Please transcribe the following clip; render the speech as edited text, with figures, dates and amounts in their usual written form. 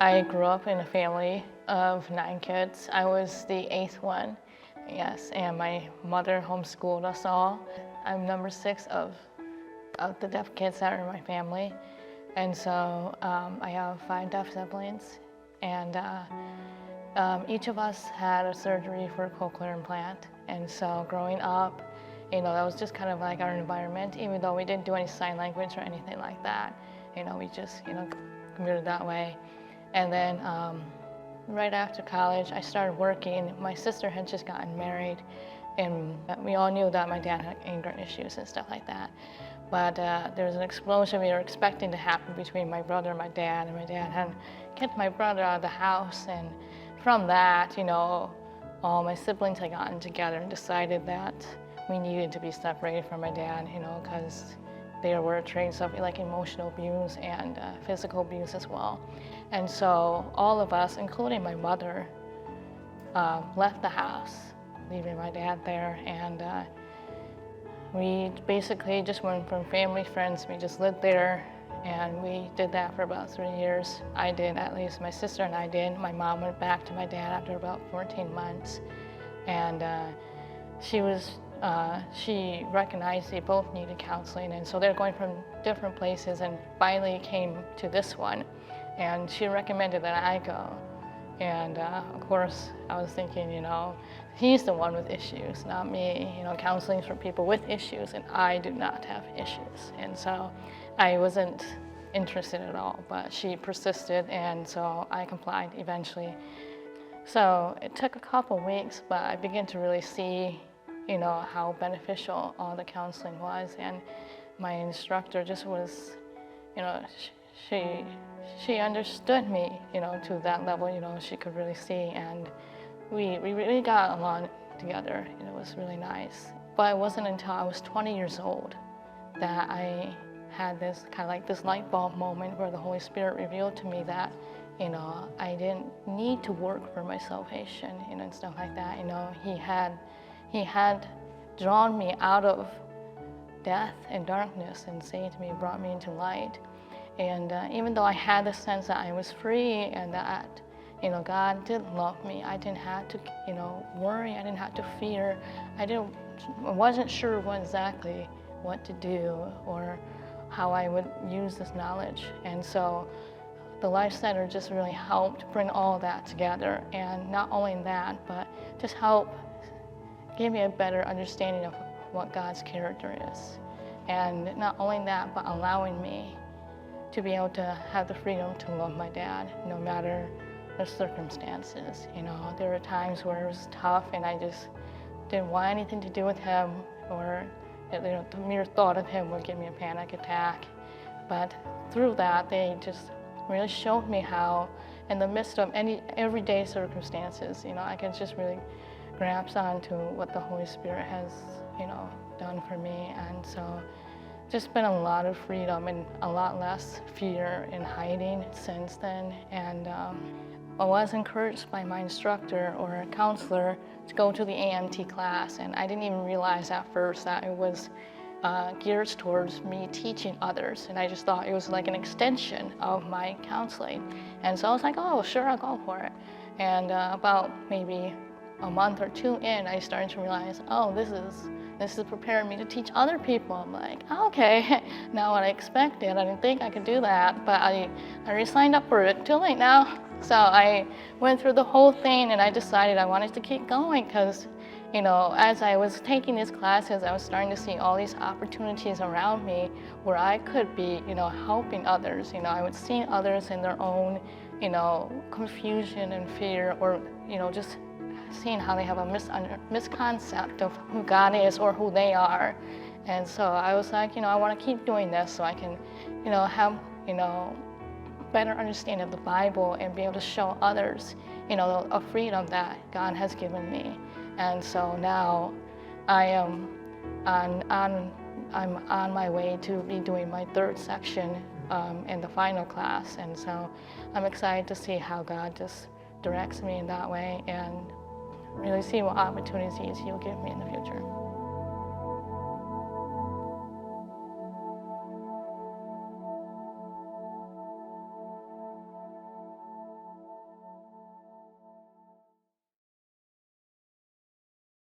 I grew up in a family of 9 kids. I was the 8th one, yes, and my mother homeschooled us all. I'm number 6 of the deaf kids that are in my family. And so I have 5 deaf siblings, and each of us had a surgery for a cochlear implant. And so growing up, that was just kind of like our environment, even though we didn't do any sign language or anything like that. We just, commuted that way. And then right after college, I started working. My sister had just gotten married, and we all knew that my dad had anger issues and stuff like that. But there was an explosion we were expecting to happen between my brother and my dad had kicked my brother out of the house. And from that, all my siblings had gotten together and decided that we needed to be separated from my dad, because there were traits of like emotional abuse and physical abuse as well. And so all of us, including my mother, left the house, leaving my dad there. And we basically just went from family, friends. We just lived there, and we did that for about 3 years. I did, at least my sister and I did. My mom went back to my dad after about 14 months. And she recognized they both needed counseling, and so they're going from different places, and finally came to this one, and she recommended that I go. And of course, I was thinking, he's the one with issues, not me. Counseling for people with issues, and I do not have issues. And so I wasn't interested at all, but she persisted, and so I complied eventually. So it took a couple weeks, but I began to really see how beneficial all the counseling was. And my instructor just was, she understood me, to that level. She could really see, and we really got along together. It was really nice. But it wasn't until I was 20 years old that I had this kind of like this light bulb moment where the Holy Spirit revealed to me that I didn't need to work for my salvation, and stuff like that. He had drawn me out of death and darkness and saved me, brought me into light. And even though I had the sense that I was free and that, God did love me, I didn't have to, worry, I didn't have to fear. I wasn't sure exactly what to do or how I would use this knowledge. And so the Life Center just really helped bring all that together. And not only that, but just help give me a better understanding of what God's character is. And not only that, but allowing me to be able to have the freedom to love my dad, no matter the circumstances. There were times where it was tough and I just didn't want anything to do with him, or the mere thought of him would give me a panic attack. But through that, they just really showed me how, in the midst of any everyday circumstances, I can just really grasp onto what the Holy Spirit has, done for me. And so just been a lot of freedom and a lot less fear and hiding since then. And I was encouraged by my instructor or counselor to go to the AMT class, and I didn't even realize at first that it was geared towards me teaching others, and I just thought it was like an extension of my counseling. And so I was like, oh, sure, I'll go for it. And about maybe a month or 2 in, I started to realize, oh, this is preparing me to teach other people. I'm like, oh, okay, not what I expected. I didn't think I could do that, but I already signed up for it. Too late now. So I went through the whole thing, and I decided I wanted to keep going because, as I was taking these classes, I was starting to see all these opportunities around me where I could be, helping others. I would see others in their own, confusion and fear, or, just seeing how they have a misconcept of who God is or who they are. And so I was like, I want to keep doing this so I can, have, better understanding of the Bible and be able to show others, a freedom that God has given me. And so now I'm on my way to be doing my 3rd section in the final class. And so I'm excited to see how God just directs me in that way and really see what opportunities He'll give me in the future.